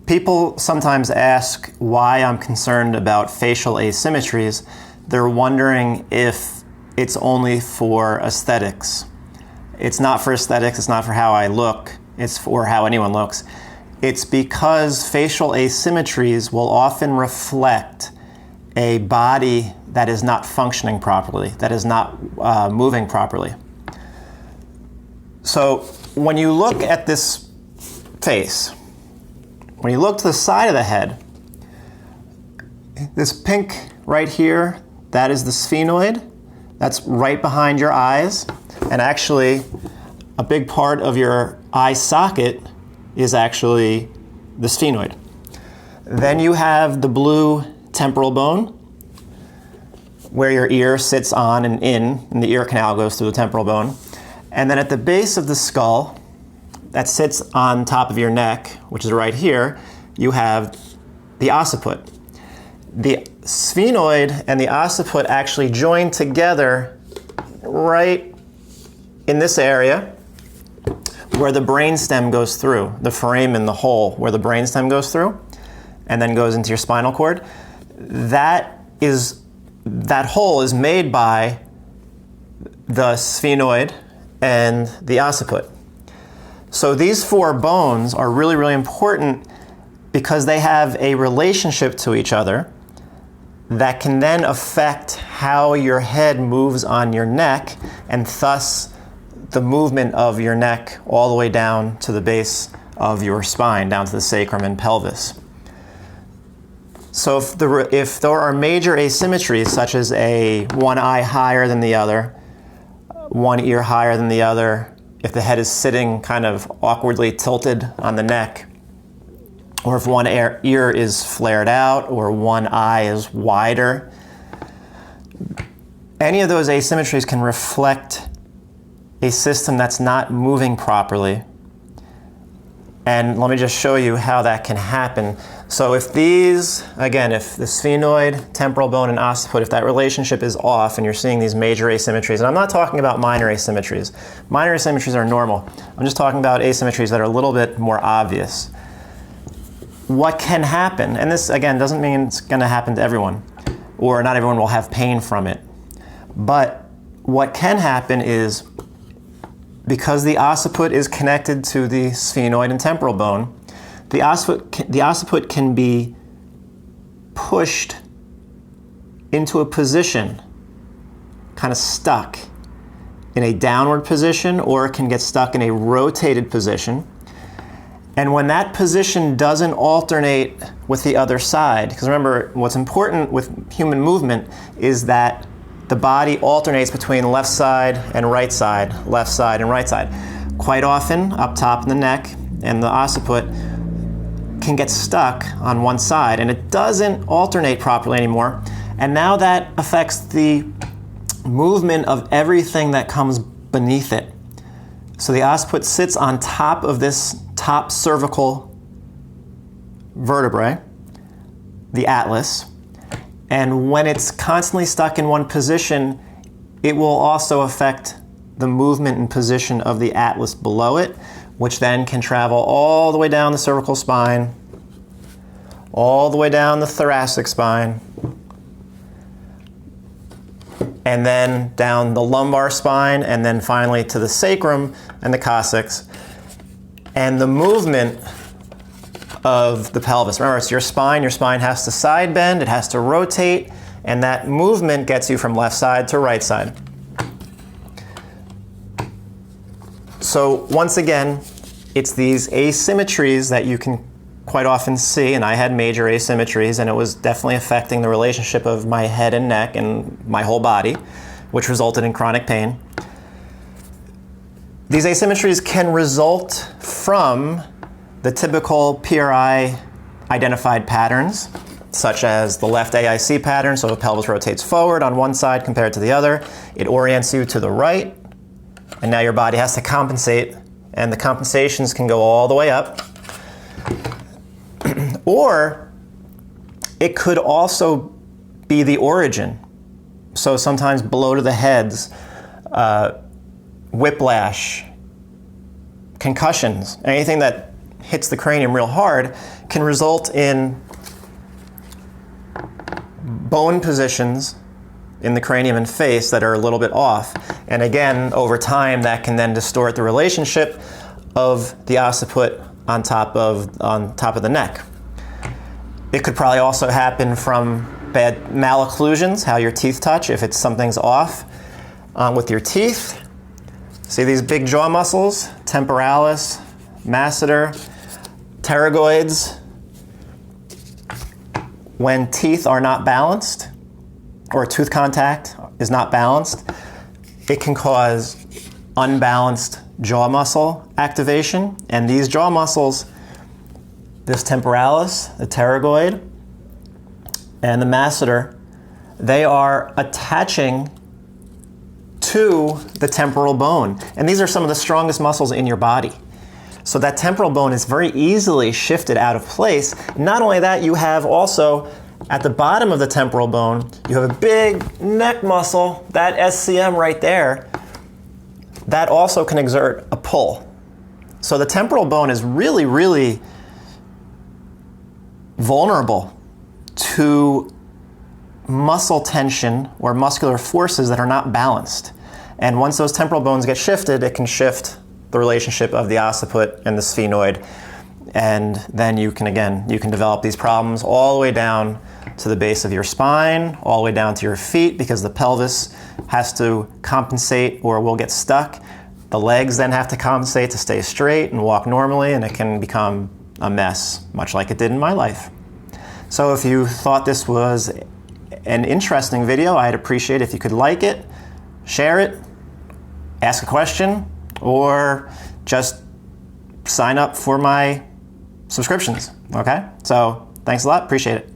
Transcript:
people sometimes ask why I'm concerned about facial asymmetries. They're wondering if it's only for aesthetics. It's not for aesthetics, it's not for how I look, it's for how anyone looks. It's because facial asymmetries will often reflect a body that is not functioning properly, that is not moving properly. So when you look at this face, when you look to the side of the head, this pink right here, that is the sphenoid. That's right behind your eyes. And actually, a big part of your eye socket is actually the sphenoid. Then you have the blue temporal bone, where your ear sits on and in, and the ear canal goes through the temporal bone. And then at the base of the skull, that sits on top of your neck, which is right here, you have the occiput. The sphenoid and the occiput actually join together right in this area where the brainstem goes through, the foramen, the hole where the brainstem goes through and then goes into your spinal cord. That hole is made by the sphenoid and the occiput. So these four bones are really, really important because they have a relationship to each other that can then affect how your head moves on your neck, and thus the movement of your neck all the way down to the base of your spine, down to the sacrum and pelvis. So if there are major asymmetries, such as one eye higher than the other, one ear higher than the other, if the head is sitting kind of awkwardly tilted on the neck, or if one ear is flared out, or one eye is wider, any of those asymmetries can reflect a system that's not moving properly. And let me just show you how that can happen. So if these, again, if the sphenoid, temporal bone, and occiput, if that relationship is off and you're seeing these major asymmetries, and I'm not talking about minor asymmetries. Minor asymmetries are normal. I'm just talking about asymmetries that are a little bit more obvious. What can happen, and this, again, doesn't mean it's going to happen to everyone, or not everyone will have pain from it, but what can happen is, because the occiput is connected to the sphenoid and temporal bone, the occiput can be pushed into a position, kind of stuck in a downward position, or it can get stuck in a rotated position. And when that position doesn't alternate with the other side, because remember, what's important with human movement is that the body alternates between left side and right side, left side and right side. Quite often, up top in the neck, and the occiput can get stuck on one side, and it doesn't alternate properly anymore. And now that affects the movement of everything that comes beneath it. So the occiput sits on top of this top cervical vertebrae, the atlas, and when it's constantly stuck in one position, it will also affect the movement and position of the atlas below it, which then can travel all the way down the cervical spine, all the way down the thoracic spine, and then down the lumbar spine, and then finally to the sacrum and the coccyx. And the movement of the pelvis, remember, it's your spine has to side bend, it has to rotate, and that movement gets you from left side to right side. So once again, it's these asymmetries that you can quite often see, and I had major asymmetries, and it was definitely affecting the relationship of my head and neck and my whole body, which resulted in chronic pain. These asymmetries can result from the typical PRI identified patterns, such as the left AIC pattern, so the pelvis rotates forward on one side compared to the other. It orients you to the right, and now your body has to compensate, and the compensations can go all the way up. Or it could also be the origin. So sometimes blow to the heads, whiplash, concussions, anything that hits the cranium real hard can result in bone positions in the cranium and face that are a little bit off. And again, over time, that can then distort the relationship of the occiput on top of the neck. It could probably also happen from bad malocclusions, how your teeth touch, if something's off with your teeth. See these big jaw muscles, temporalis, masseter, pterygoids. When teeth are not balanced, or tooth contact is not balanced, it can cause unbalanced jaw muscle activation. And these jaw muscles, this temporalis, the pterygoid, and the masseter, they are attaching to the temporal bone. And these are some of the strongest muscles in your body. So that temporal bone is very easily shifted out of place. Not only that, you have also at the bottom of the temporal bone, you have a big neck muscle, that SCM right there, that also can exert a pull. So the temporal bone is really, really vulnerable to muscle tension or muscular forces that are not balanced. And once those temporal bones get shifted, it can shift the relationship of the occiput and the sphenoid. And then you can develop these problems all the way down to the base of your spine, all the way down to your feet, because the pelvis has to compensate or will get stuck. The legs then have to compensate to stay straight and walk normally, and it can become a mess, much like it did in my life. So if you thought this was an interesting video, I'd appreciate if you could like it, share it, ask a question, or just sign up for my subscriptions, okay? So thanks a lot, appreciate it.